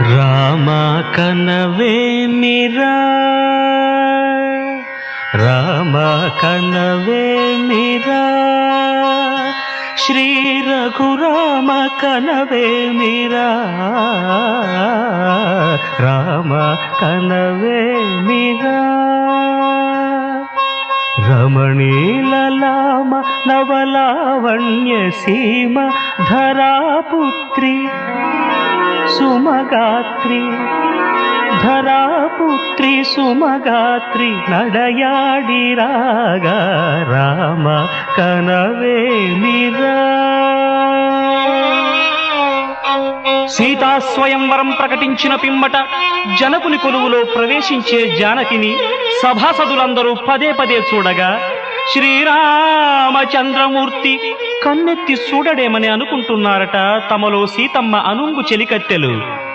రామ కనవేమిరా రామ కనవేమిరా శ్రీ రఘురామ కనవేమిరా రామ కనవేమిరా రమణీలలామ నవలావణ్య సీమ ధరాపుత్రి సుమగాత్రి ధరాపుత్రి సుమగాత్రి నడయాడి రాగా రామ కనవేమిరా. సీతాస్వయంవరం ప్రకటించిన పిమ్మట జనకుని కొలువులో ప్రవేశించే జానకిని సభాసదులందరూ పదే పదే చూడగా శ్రీరామచంద్రమూర్తి కన్నెత్తి చూడడేమని అనుకుంటున్నారట తమలో సీతమ్మ అనుంగు చెలికత్తెలు.